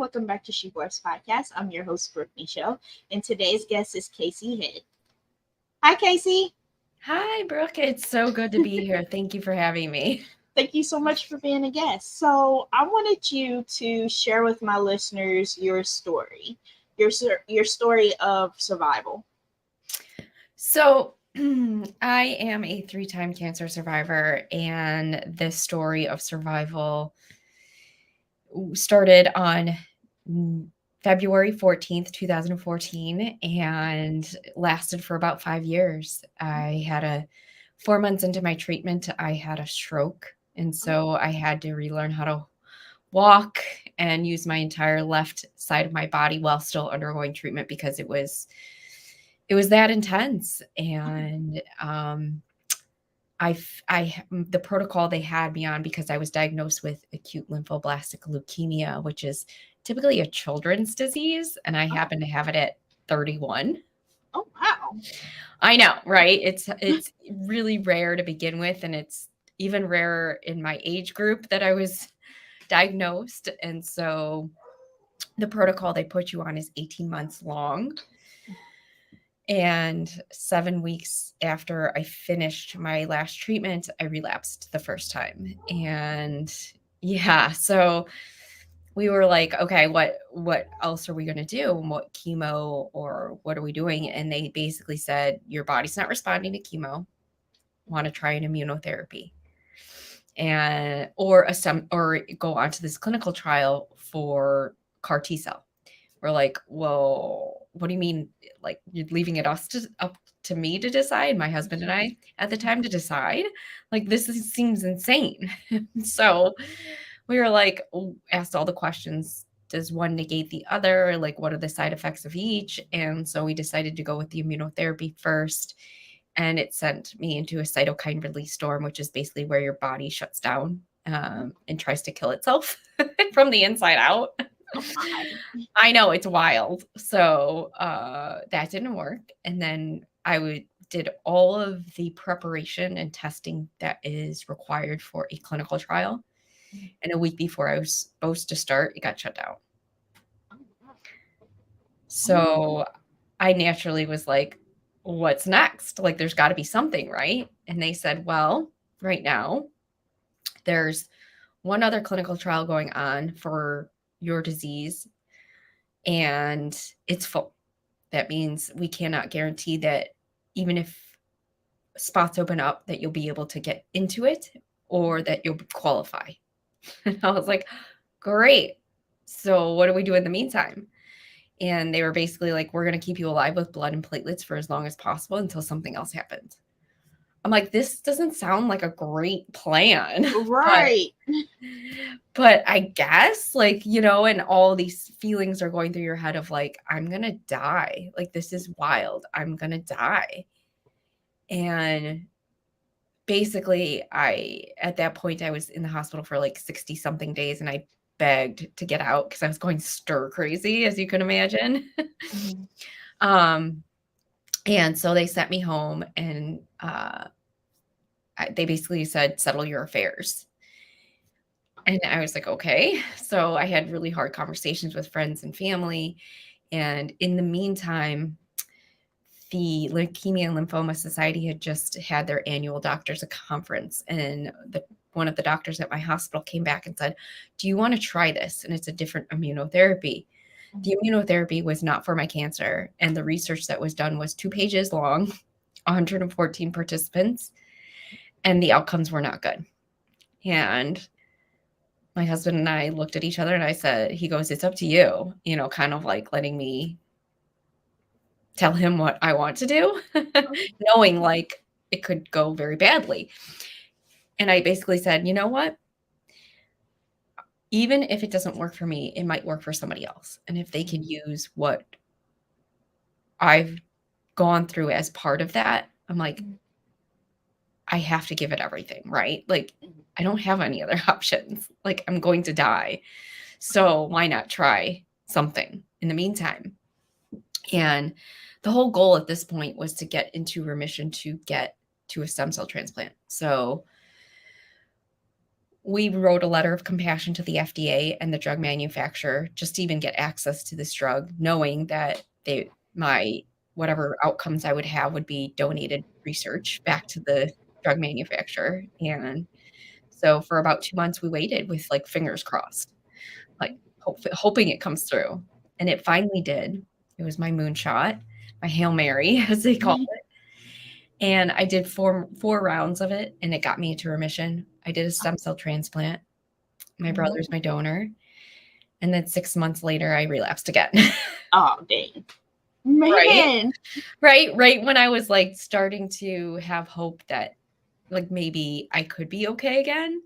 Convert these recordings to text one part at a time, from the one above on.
welcome back to She Works Podcast. I'm your host, Brooke Michelle, and today's guest is Casey Head. Hi, Casey. Hi, Brooke. It's so good to be here. Thank you for having me. Thank you so much for being a guest. So, I wanted you to share with my listeners your story, your story of survival. So, I am a three-time cancer survivor, and this story of survival started on February 14th, 2014, and lasted for about 5 years. I had 4 months into my treatment, I had a stroke. And so I had to relearn how to walk and use my entire left side of my body while still undergoing treatment because it was that intense. And the protocol they had me on, because I was diagnosed with acute lymphoblastic leukemia, which is typically a children's disease, and I happen to have it at 31. Oh, wow. I know, right? It's really rare to begin with, and it's even rarer in my age group that I was diagnosed. And so the protocol they put you on is 18 months long. And 7 weeks after I finished my last treatment, I relapsed the first time. And yeah, so we were like, okay, what else are we going to do? What chemo, or what are we doing? And they basically said, your body's not responding to chemo. Want to try an immunotherapy, and or go on to this clinical trial for CAR T cell. We're like, well, what do you mean? Like, you're leaving it up to me to decide, my husband and I at the time to decide? Like, seems insane. So we were like, asked all the questions. Does one negate the other? Like, what are the side effects of each? And so we decided to go with the immunotherapy first. And it sent me into a cytokine release storm, which is basically where your body shuts down and tries to kill itself from the inside out. Oh, my. I know, it's wild. So that didn't work. And then did all of the preparation and testing that is required for a clinical trial. And a week before I was supposed to start, it got shut down. So I naturally was like, what's next? Like, there's got to be something, right? And they said, well, right now, there's one other clinical trial going on for your disease, and it's full. That means we cannot guarantee that even if spots open up, that you'll be able to get into it or that you'll qualify. And I was like, great. So what do we do in the meantime? And they were basically like, we're going to keep you alive with blood and platelets for as long as possible until something else happens. I'm like, this doesn't sound like a great plan. Right. But I guess, like, and all these feelings are going through your head of like, I'm going to die. Like, this is wild. I'm going to die. And basically, at that point, I was in the hospital for like 60 something days, and I begged to get out because I was going stir crazy, as you can imagine. And so they sent me home, and they basically said, settle your affairs. And I was like, okay. So I had really hard conversations with friends and family. And in the meantime, the Leukemia and Lymphoma Society had just had their annual doctors conference. And one of the doctors at my hospital came back and said, do you want to try this? And it's a different immunotherapy. The immunotherapy was not for my cancer. And the research that was done was 2 pages long, 114 participants, and the outcomes were not good. And my husband and I looked at each other, and he goes, it's up to you, kind of like letting me tell him what I want to do, knowing like it could go very badly. And I basically said, you know what? Even if it doesn't work for me, it might work for somebody else. And if they can use what I've gone through as part of that, I'm like, I have to give it everything, right? Like, I don't have any other options. Like, I'm going to die. So why not try something in the meantime? And the whole goal at this point was to get into remission, to get to a stem cell transplant. So we wrote a letter of compassion to the FDA and the drug manufacturer just to even get access to this drug, knowing that my whatever outcomes I would have would be donated research back to the drug manufacturer. And so for about 2 months, we waited with like fingers crossed, like hoping it comes through. And it finally did. It was my moonshot, my Hail Mary, as they call it. And I did four rounds of it, and it got me into remission. I did a stem cell transplant. My brother's my donor. And then 6 months later, I relapsed again. Oh, dang. Right? Man. Right when I was, like, starting to have hope that, like, maybe I could be okay again.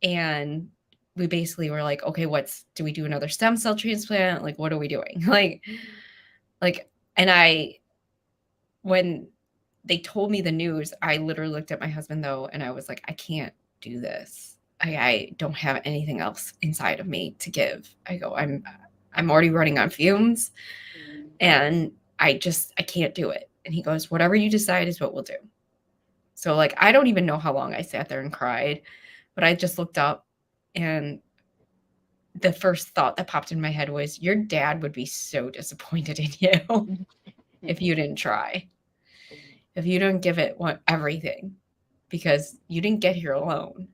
And we basically were like, "Okay, do we do another stem cell transplant? Like, what are we doing?" And when they told me the news, I literally looked at my husband, though, and I was like, "I can't do this. I don't have anything else inside of me to give." I go, "I'm already running on fumes, and I can't do it." And he goes, "Whatever you decide is what we'll do." So, like, I don't even know how long I sat there and cried, but I just looked up, and the first thought that popped in my head was, your dad would be so disappointed in you if you didn't try, if you don't give it everything, because you didn't get here alone.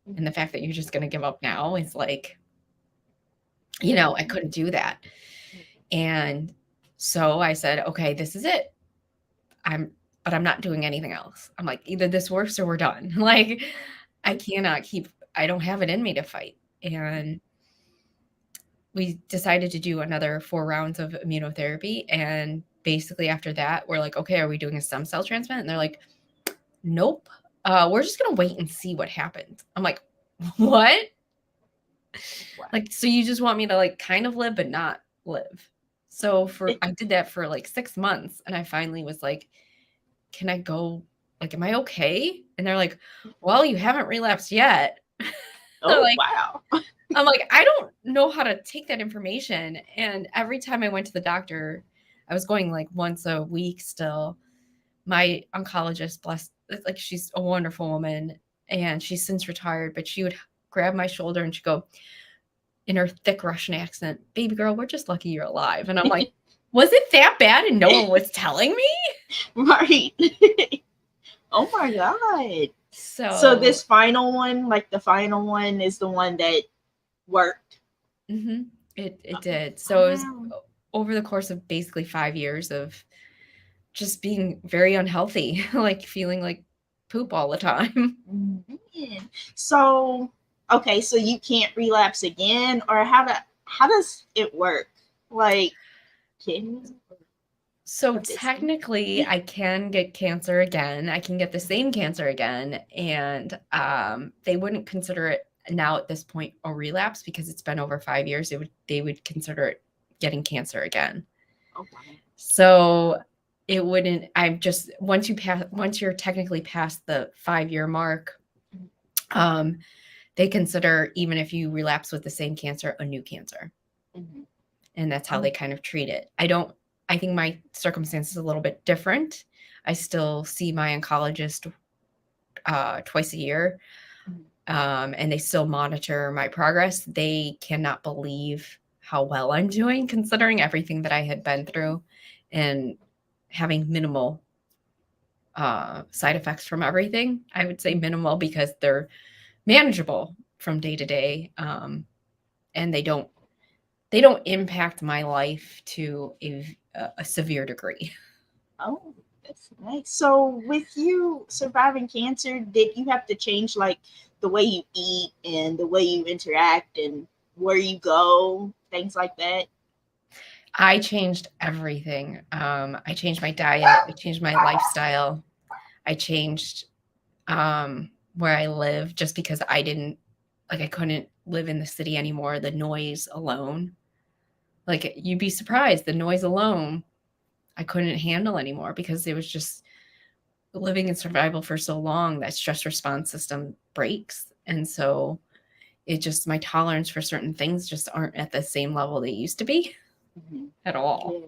And the fact that you're just going to give up now is like, I couldn't do that. And so I said, okay, this is it. But I'm not doing anything else. I'm like, either this works or we're done. Like, I don't have it in me to fight. And we decided to do another 4 rounds of immunotherapy. And basically after that, we're like, okay, are we doing a stem cell transplant? And they're like, nope. We're just going to wait and see what happens. I'm like, what? Like, so you just want me to like kind of live, but not live. So I did that for like 6 months. And I finally was like, can I go? Like, am I okay? And they're like, well, you haven't relapsed yet. Oh, like, wow. I'm like, I don't know how to take that information. And every time I went to the doctor, I was going like once a week still. My oncologist, like, she's a wonderful woman and she's since retired, but she would grab my shoulder and she'd go in her thick Russian accent, baby girl, we're just lucky you're alive. And I'm like, was it that bad and no one was telling me? Right. Oh my God. So this final one, like the final one, is the one that worked. It did. So it was over the course of basically 5 years of just being very unhealthy, like feeling like poop all the time. Man. So, okay, so you can't relapse again, or how does it work? Like, can you? So technically, I can get cancer again. I can get the same cancer again, and they wouldn't consider it now at this point a relapse because it's been over 5 years. They would consider it getting cancer again. Oh, wow. So it wouldn't. Once you're technically past the 5-year mark, they consider even if you relapse with the same cancer a new cancer, and that's how they kind of treat it. I think my circumstance is a little bit different. I still see my oncologist twice a year, and they still monitor my progress. They cannot believe how well I'm doing, considering everything that I had been through and having minimal side effects from everything. I would say minimal because they're manageable from day to day, and they don't impact my life to a severe degree. Oh, that's nice. So, with you surviving cancer, did you have to change like the way you eat and the way you interact and where you go, things like that? I changed everything. I changed my diet. I changed my lifestyle. I changed where I live just because I couldn't live in the city anymore. The noise alone. Like, you'd be surprised, the noise alone, I couldn't handle anymore because it was just living in survival for so long that stress response system breaks. And so my tolerance for certain things just aren't at the same level they used to be at all. Yeah.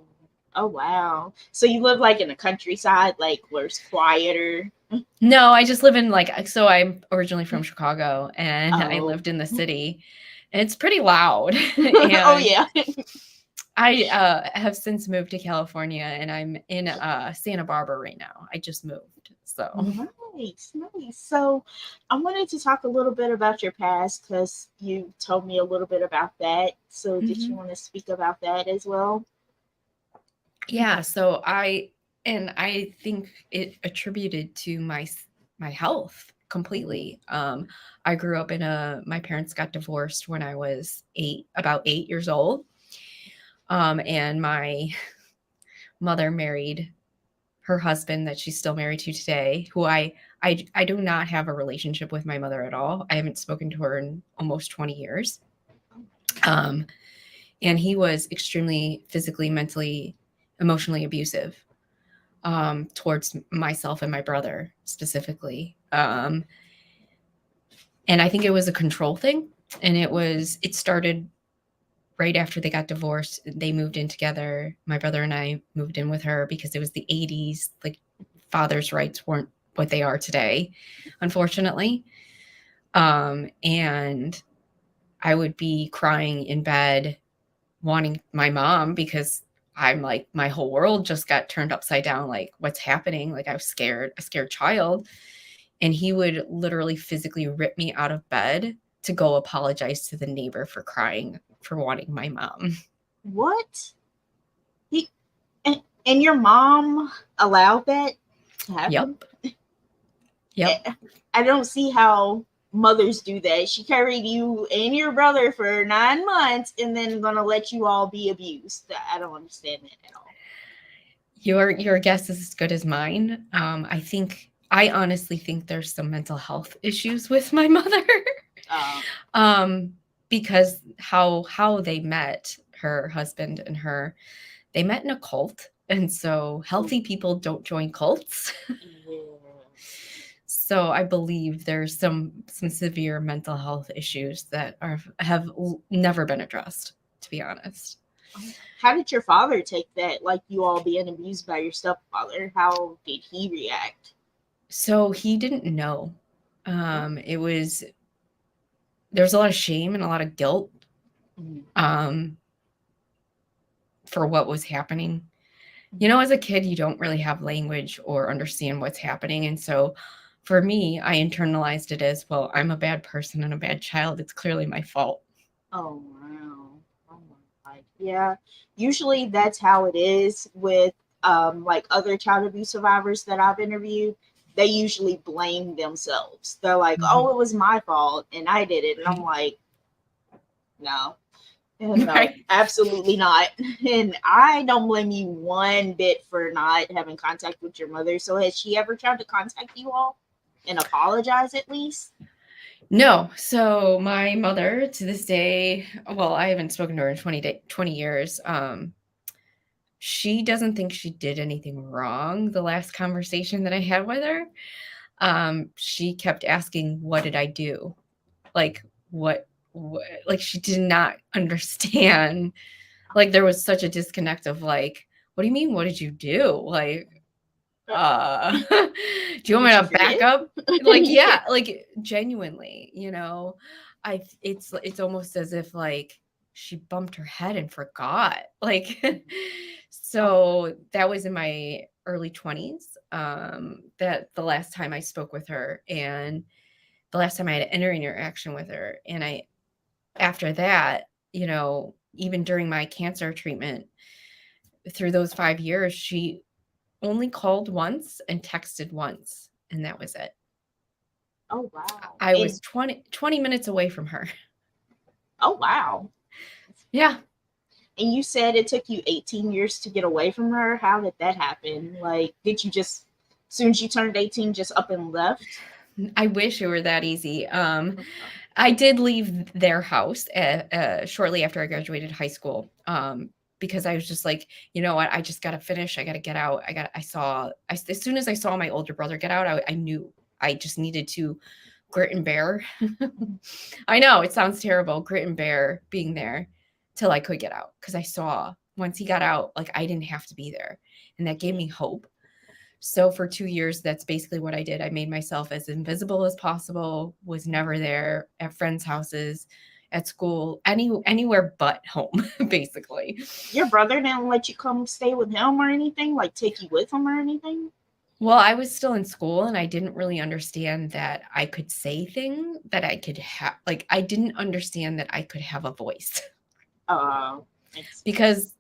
Oh, wow. So you live like in the countryside, like where it's quieter? No, I just live in so I'm originally from Chicago and I Oh. lived in the city. And it's pretty loud. Oh And yeah. I have since moved to California and I'm in Santa Barbara right now. I just moved. So, Nice, nice. So, I wanted to talk a little bit about your past because you told me a little bit about that. So, did you mhm. want to speak about that as well? Yeah, I think it attributed to my health completely. I grew up my parents got divorced when I was about 8 years old. And my mother married her husband that she's still married to today, who I do not have a relationship with my mother at all. I haven't spoken to her in almost 20 years. Um, and he was extremely physically, mentally, emotionally abusive towards myself and my brother specifically. And I think it was a control thing. And it started right after they got divorced. They moved in together. My brother and I moved in with her because it was the 80s. Like father's rights weren't what they are today, unfortunately. And I would be crying in bed, wanting my mom because I'm like, my whole world just got turned upside down. Like, what's happening? Like, I was scared, a scared child. And he would literally physically rip me out of bed to go apologize to the neighbor for crying for wanting my mom. What? He and your mom allowed that to happen? Yep. Yep. I don't see how mothers do that. She carried you and your brother for 9 months and then gonna let you all be abused. I don't understand that at all. Your guess is as good as mine. I honestly think there's some mental health issues with my mother. Uh, um, because how they met, her husband and her, they met in a cult. And so healthy people don't join cults. yeah. So I believe there's some severe mental health issues that have never been addressed, to be honest. How did your father take that? Like you all being abused by your stepfather? How did he react? So he didn't know. It was There's a lot of shame and a lot of guilt Mm-hmm. um, for what was happening. You know, as a kid, you don't really have language or understand what's happening. And so for me, I internalized it as, well, I'm a bad person and a bad child. It's clearly my fault. Oh wow. Oh my God. Yeah. Usually that's how it is with like other child abuse survivors that I've interviewed. They usually blame themselves. They're like, Mhm. "Oh, it was my fault and I did it." And I'm Right. like, "No. No, Right. absolutely not." And I don't blame you one bit for not having contact with your mother. So has she ever tried to contact you all and apologize at least? No. So my mother to this day, well, I haven't spoken to her in 20 years. She doesn't think she did anything wrong. The last conversation that I had with her, she kept asking, what did I do? Like, what, like, she did not understand. Like, there was such a disconnect of like, what do you mean? What did you do? Like, do you want Did me she to back forget? up? Like, Yeah. yeah, like genuinely, it's almost as if like she bumped her head and forgot. Like, Oh, so that was in my early 20s. That the last time I spoke with her and the last time I had any interaction with her. And after that, even during my cancer treatment, through those 5 years, she only called once and texted once, and that was it. oh wow. I was And 20 minutes away from her. oh wow. Yeah. And you said it took you 18 years to get away from her. How did that happen? Like, did you just, as soon as you turned 18, just up and left? I wish it were that easy. I did leave their house shortly after I graduated high school, because I was just like, you know what, I just got to finish. I got to get out. As soon as I saw my older brother get out, I knew I just needed to grit and bear. I know it sounds terrible, grit and bear being there till I could get out because I saw once he got out, like I didn't have to be there. And that gave me hope. So for 2 years, that's basically what I did. I made myself as invisible as possible, was never there at friends' houses, at school, anywhere but home, basically. Your brother didn't let you come stay with him or anything, like take you with him or anything? Well, I was still in school and I didn't really understand that I could say things, that I could have, like, I didn't understand that I could have a voice Uh, makes sense. because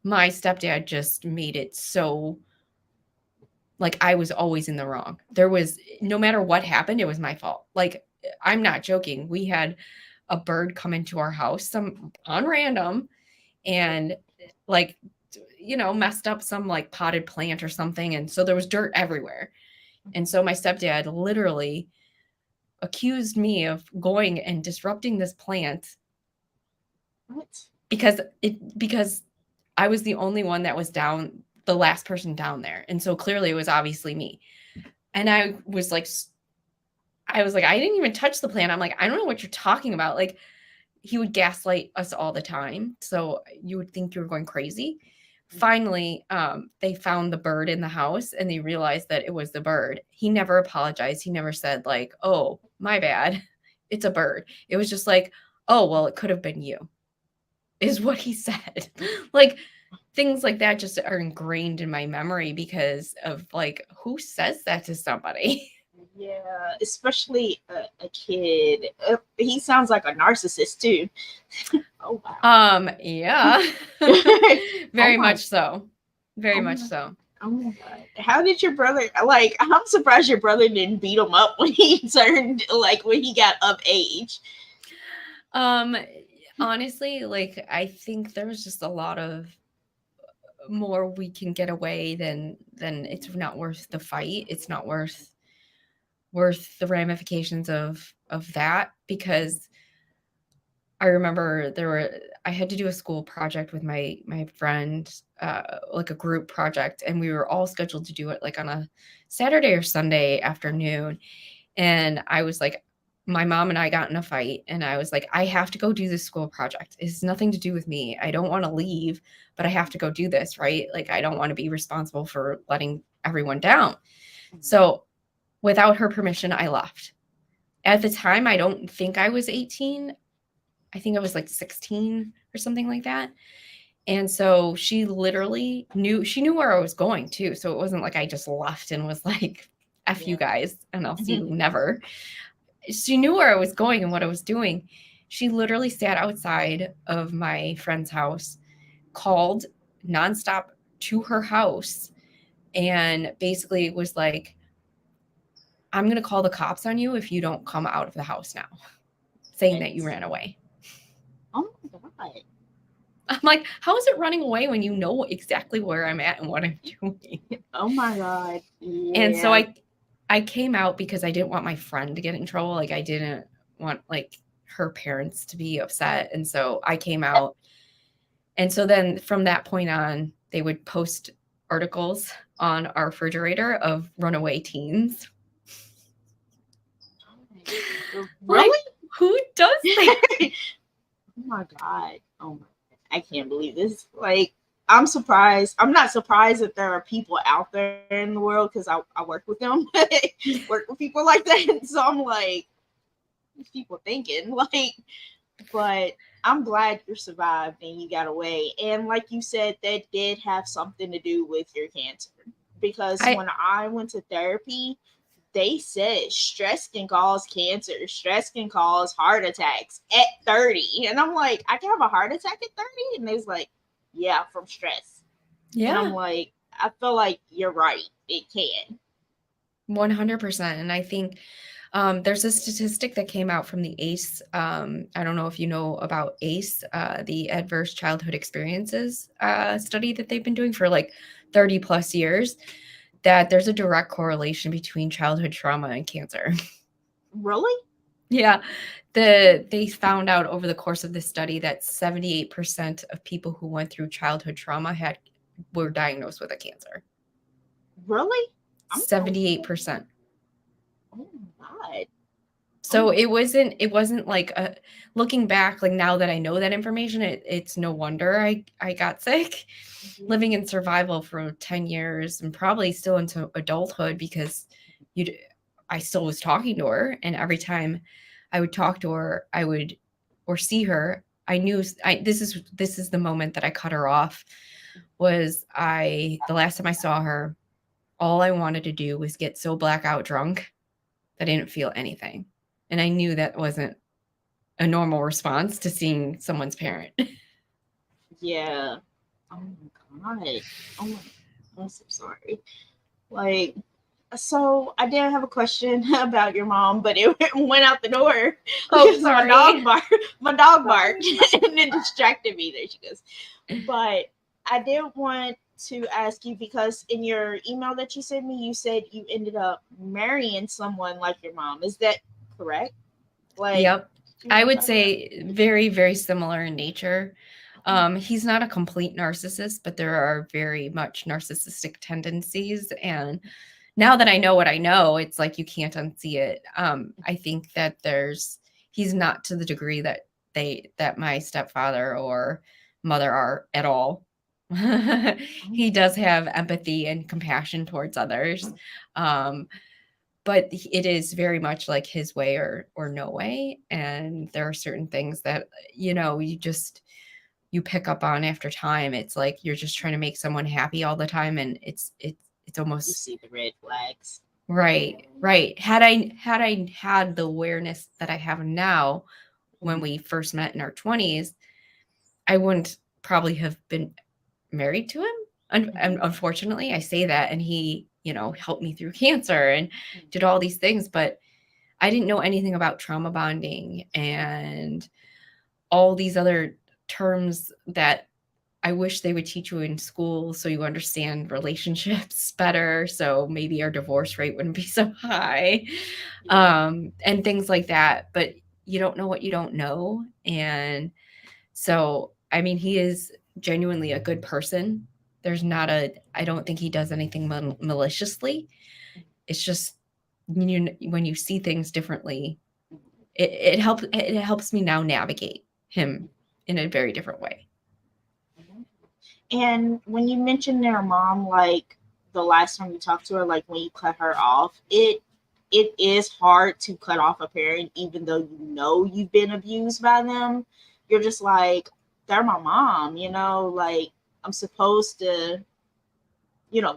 my stepdad just made it so like I was always in the wrong. There was no matter what happened, it was my fault. Like I'm not joking. We had a bird come into our house some on random and like messed up some like potted plant or something, and so there was dirt everywhere. And so my stepdad literally accused me of going and disrupting this plant What? because I was the only one that was down, the last person down there. And so clearly it was obviously me. And I was like, I didn't even touch the plant. I'm like, I don't know what you're talking about. Like, he would gaslight us all the time. So you would think you were going crazy. Finally, they found the bird in the house and they realized that it was the bird. He never apologized. He never said, like, oh, my bad. It's a bird. It was just like, oh, well, it could have been you, is what he said. Like, things like that just are ingrained in my memory because of like, who says that to somebody? Yeah, especially a kid. He sounds like a narcissist too. Oh wow. Yeah. Oh Very my. much so. Very Oh much my. so. Oh my god. How did your brother like I'm surprised your brother didn't beat him up when he turned like when he got of age. Um, Honestly, like I think there was just a lot of more we can get away than it's not worth the fight. It's not worth the ramifications of that because I remember I had to do a school project with my friend, like a group project, and we were all scheduled to do it like on a Saturday or Sunday afternoon. And I was like, my mom and I got in a fight, and I was like, I have to go do this school project. It has nothing to do with me. I don't want to leave, but I have to go do this, right? Like, I don't want to be responsible for letting everyone down. So, without her permission, I left. At the time, I don't think I was 18. I think I was like 16 or something like that. And so she literally knew where I was going too. So it wasn't like I just left and was like, F you Yeah. guys, and I'll see you never. She knew where I was going and what I was doing. She literally sat outside of my friend's house, called nonstop to her house, and basically was like, I'm going to call the cops on you if you don't come out of the house now, saying that you Yikes. ran away. Oh my god. I'm like, how is it running away when you know exactly where I'm at and what I'm doing? Oh my god. And so Yeah. I came out because I didn't want my friend to get in trouble. Like I didn't want like her parents to be upset. And so I came out. And so then from that point on, they would post articles on our refrigerator of runaway teens. Like, Really? who does that? Oh my god. Oh my. I can't believe this. Like, I'm surprised. I'm not surprised that there are people out there in the world because I work with them, work with people like that. So I'm like, these people thinking like, but I'm glad you survived and you got away. And like you said, that did have something to do with your cancer because I when I went to therapy, they said stress can cause cancer, stress can cause heart attacks at 30. And I'm like, I can have a heart attack at 30? And they was like, yeah, from stress. And I'm Yeah, like, I feel like you're right. It can. 100%. And I think there's a statistic that came out from the ACE. I don't know if you know about ACE, the Adverse Childhood Experiences study that they've been doing for like 30 plus years, that there's a direct correlation between childhood trauma and cancer. Really? Yeah. They found out over the course of this study that 78% of people who went through childhood trauma were diagnosed with a cancer. Really? I'm 78%. oh my god. So Oh, it wasn't like looking back, like now that I know that information, it's no wonder I got sick. yeah. Living in survival for 10 years and probably still into adulthood because you I still was talking to her, and every time I would talk to her, I would or see her, I knew this is the moment that I cut her off. Was I the last time I saw her, all I wanted to do was get so blackout drunk that I didn't feel anything. And I knew that wasn't a normal response to seeing someone's parent. Yeah. Oh my god. Oh my. I'm so sorry. Like, so I did have a question about your mom, but it went out the door Oh, because my dog sorry. barked. My dog barked, Sorry. and it distracted me. There she goes. But I did want to ask you because in your email that you sent me, you said you ended up marrying someone like your mom. Is that correct? Like, Yep. do you I want to would talk about? say very, very similar in nature. He's not a complete narcissist, but there are very much narcissistic tendencies. And now that I know what I know, it's like you can't unsee it. I think that he's not to the degree that my stepfather or mother are at all. He does have empathy and compassion towards others. Um, but it is very much like his way or no way, and there are certain things that you pick up on after time. It's like you're just trying to make someone happy all the time, and it's You almost see the red flags. right. Had I had the awareness that I have now when Mhm. we first met in our 20s, I wouldn't probably have been married to him. And Mhm. unfortunately, I say that, and he helped me through cancer and did Mhm. all these things, but I didn't know anything about trauma bonding and all these other terms that I wish they would teach you in school so you understand relationships better. So maybe our divorce rate wouldn't be so high, Yeah. and things like that. But you don't know what you don't know. And so, I mean, he is genuinely a good person. I don't think he does anything maliciously. It's just when you see things differently, it helps me now navigate him in a very different way. Mhm. And when you mentioned their mom, like the last time you talked to her, like when you cut her off, it is hard to cut off a parent, even though you know you've been abused by them. You're just like, they're my mom, like I'm supposed to,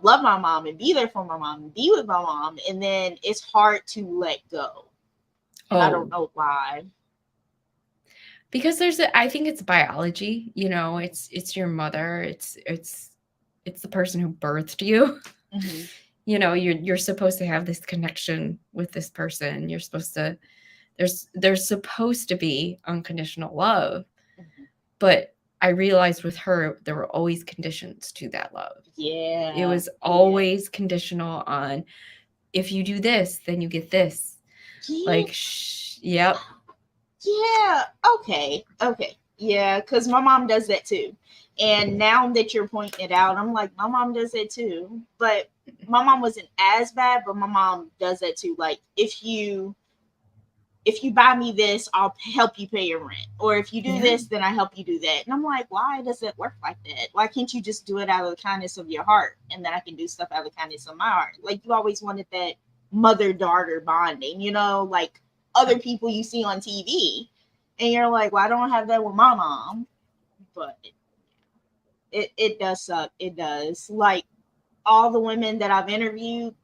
love my mom and be there for my mom and be with my mom. And then it's hard to let go. And I don't Oh, know why. because I think it's biology. It's your mother. It's the person who birthed you. Hmm. You're supposed to have this connection with this person. You're supposed to there's supposed to be unconditional love, but I realized with her there were always conditions to that love. It Yeah. was Yeah. always conditional on, if you do this, then you get this. Yeah. Like, yep. Yeah. Okay. Okay. Yeah. Because my mom does that too. And now that you're pointing it out, I'm like, my mom does that too. But my mom wasn't as bad, but my mom does that too. Like, if you buy me this, I'll help you pay your rent. Or if you do Yeah. this, then I help you do that. And I'm like, why does it work like that? Why can't you just do it out of the kindness of your heart? And then I can do stuff out of the kindness of my heart. Like you always wanted that mother daughter bonding, like other people you see on TV. And you're like, well, I don't have that with my mom. But it does suck. It does. Like all the women that I've interviewed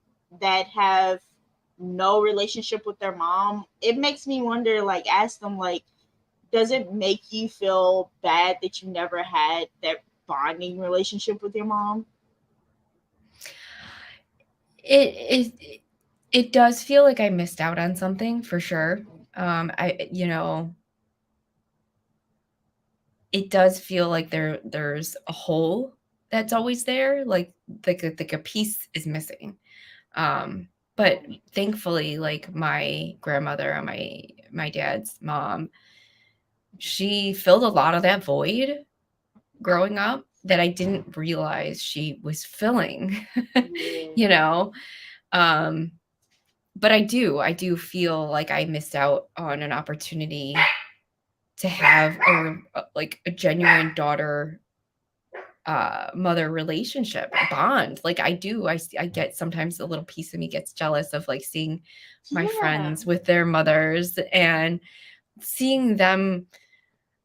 that have no relationship with their mom, it makes me wonder, like, ask them, like, does it make you feel bad that you never had that bonding relationship with your mom? It does feel like I missed out on something for sure. I it does feel like there's a hole that's always there, like a piece is missing. But thankfully, like my grandmother and my dad's mom, she filled a lot of that void growing up that I didn't realize she was filling. Yeah. you know um but I do feel like I missed out on an opportunity to have like a genuine daughter mother relationship bond. Like I get sometimes a little piece of me gets jealous of like seeing my Yeah. friends with their mothers and seeing them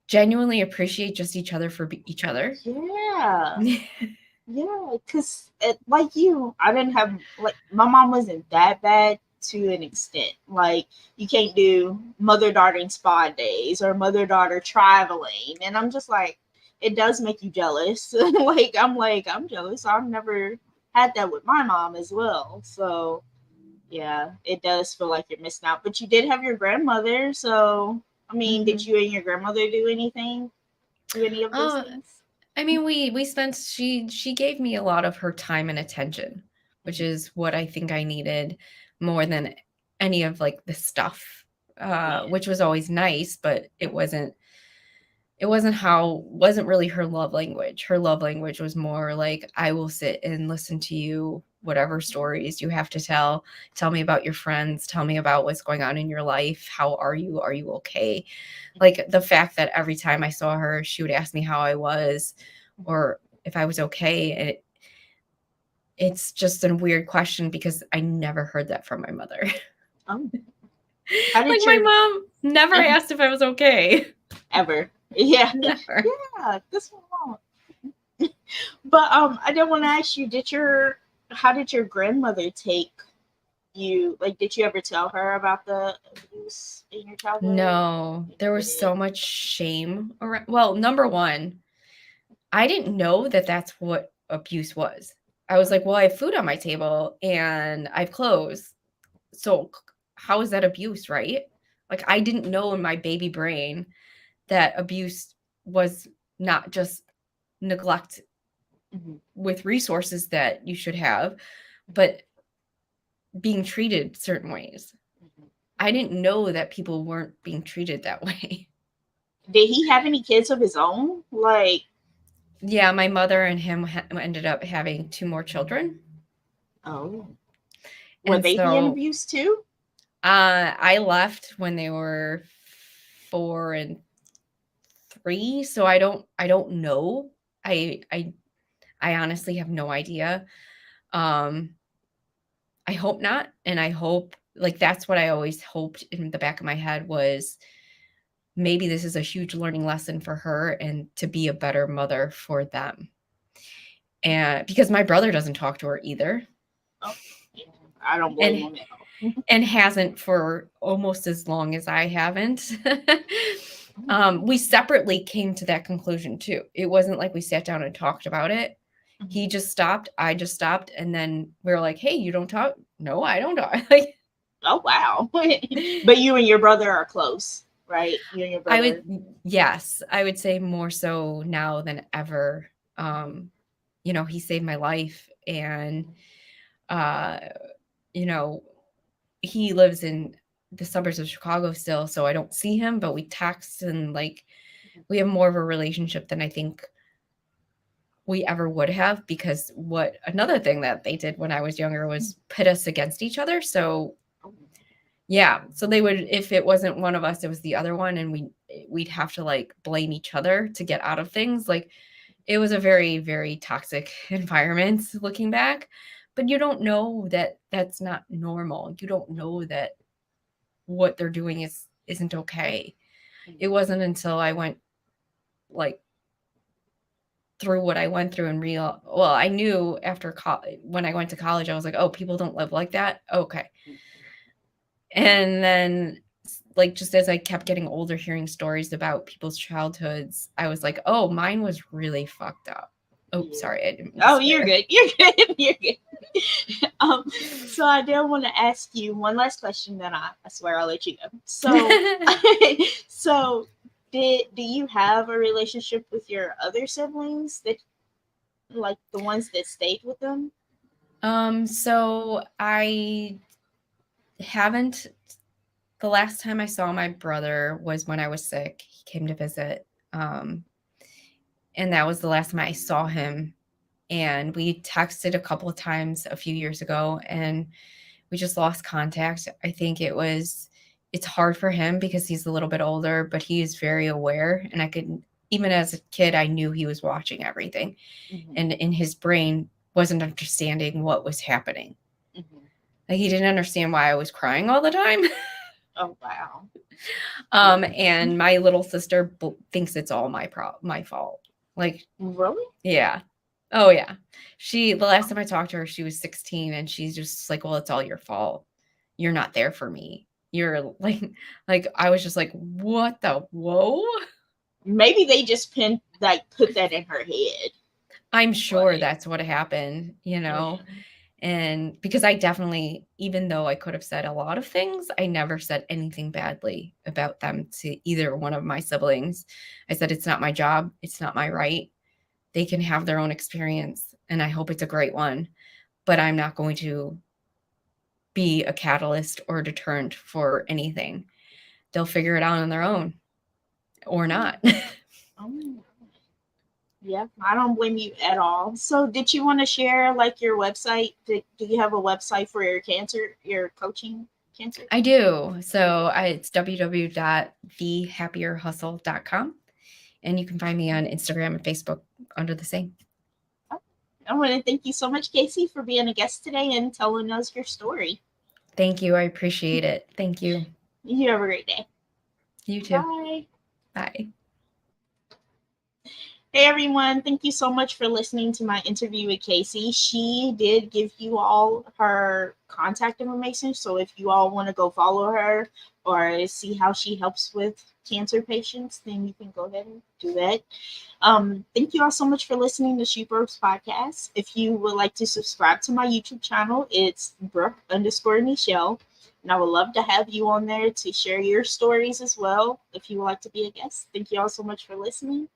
genuinely appreciate just each other for each other. Yeah. Yeah, because like you, I didn't have, like, my mom wasn't that bad to an extent. Like, you can't do mother daughter spa days or mother daughter traveling. And I'm just like, it does make you jealous. Like, I'm jealous. I've never had that with my mom as well. So, yeah, it does feel like you're missing out. But you did have your grandmother. So, I mean, did Mhm. you and your grandmother do anything? Do any of those uh things? I mean, we spent she gave me a lot of her time and attention, which Mhm. is what I think I needed more than any of like the stuff, Yeah. which was always nice, but it wasn't really her love language. Her love language was more like, I will sit and listen to you, whatever stories you have to tell. Tell me about your friends, tell me about what's going on in your life. How are you? Are you okay? Like the fact that every time I saw her, she would ask me how I was or if I was okay. And it's just a weird question because I never heard that from my mother. Oh, how Like did my your mom never asked if I was okay. ever? Yeah, Never. yeah. This one. But I did want to ask you, how did your grandmother take you? Like, did you ever tell her about the abuse in your childhood? No, You there never was did. so much shame around. Well, number one, I didn't know that that's what abuse was. I was like, well, I have food on my table and I have clothes. So how is that abuse, right? Like, I didn't know in my baby brain that abuse was not just neglect Mhm, with resources that you should have, but being treated certain ways. mhm. I didn't know that people weren't being treated that way. Did he have any kids of his own? Like, Yeah, my mother and him ended up having two more children. oh, were And they being so abused too? I left when they were 4 and 3. So I don't know. I I I honestly have no idea. Um I hope not. And I hope like that's what I always hoped in the back of my head was maybe this is a huge learning lesson for her and to be a better mother for them. And because my brother doesn't talk to her either. Oh, yeah, I don't blame And him at all. and hasn't for almost as long as I haven't. We separately came to that conclusion too. It wasn't like we sat down and talked about it. Mhm. He just stopped, I just stopped, and then we were like, "Hey, you don't talk?" "No, I don't talk." Like Oh, wow. But you and your brother are close, right? You and your I brother. would yes, I would say more so now than ever. He saved my life and uh, you know, he lives in the suburbs of Chicago still, so I don't see him, but we text and like we have more of a relationship than I think we ever would have because what another thing that they did when I was younger was pit us against each other. So Oh, yeah, so they would if it wasn't one of us, it was the other one, and we'd have to like blame each other to get out of things. Like it was a very, very toxic environment looking back. But you don't know that that's not normal. You don't know that what they're doing isn't okay. It wasn't until I went like through what I went through and I knew after when I went to college I was like, "Oh, people don't live like that." Okay. And then like just as I kept getting older hearing stories about people's childhoods, I was like, "Oh, mine was really fucked up." Oh, yeah. sorry, I didn't mean to Oh, you're swear. good. You're good. You're good. Um, so I did want to ask you one last question, then I swear I'll let you go. So, so do you have a relationship with your other siblings that, like, the ones that stayed with them? So I haven't the last time I saw my brother was when I was sick. He came to visit. Um, and that was the last time I saw him. And we texted a couple of times a few years ago, and we just lost contact. I think it's hard for him because he's a little bit older, but he is very aware. And I could, even as a kid, I knew he was watching everything. Mm-hmm. And in his brain wasn't understanding what was happening. Mm-hmm. Like he didn't understand why I was crying all the time. Oh, wow. And my little sister thinks it's all my fault. Like, Really? yeah. Oh yeah. The last time I talked to her, she was 16 and she's just like, well, it's all your fault. You're not there for me. You're like I was just like, what the whoa? Maybe they just put that in her head. I'm sure But that's what happened, yeah. And because I definitely, even though I could have said a lot of things, I never said anything badly about them to either one of my siblings. I said, it's not my job. It's not my right. They can have their own experience, and I hope it's a great one, but I'm not going to be a catalyst or deterrent for anything. They'll figure it out on their own or not. Oh, yeah, I don't blame you at all. So, did you want to share like your website? Do you have a website for your coaching cancer? I do. So it's www.thehappierhustle.com. And you can find me on Instagram and Facebook under the same. I want to thank you so much, Casey, for being a guest today and telling us your story. Thank you. I appreciate it. Thank you. You have a great day. You too. Bye. Bye. Hey everyone, thank you so much for listening to my interview with Casey. She did give you all her contact information, so if you all want to go follow her or see how she helps with cancer patients, then you can go ahead and do that. Thank you all so much for listening to Sheepworks Podcast. If you would like to subscribe to my YouTube channel, it's Brooke_Michelle. And I would love to have you on there to share your stories as well if you would like to be a guest. Thank you all so much for listening.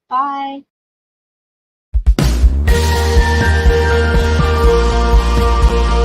Bye.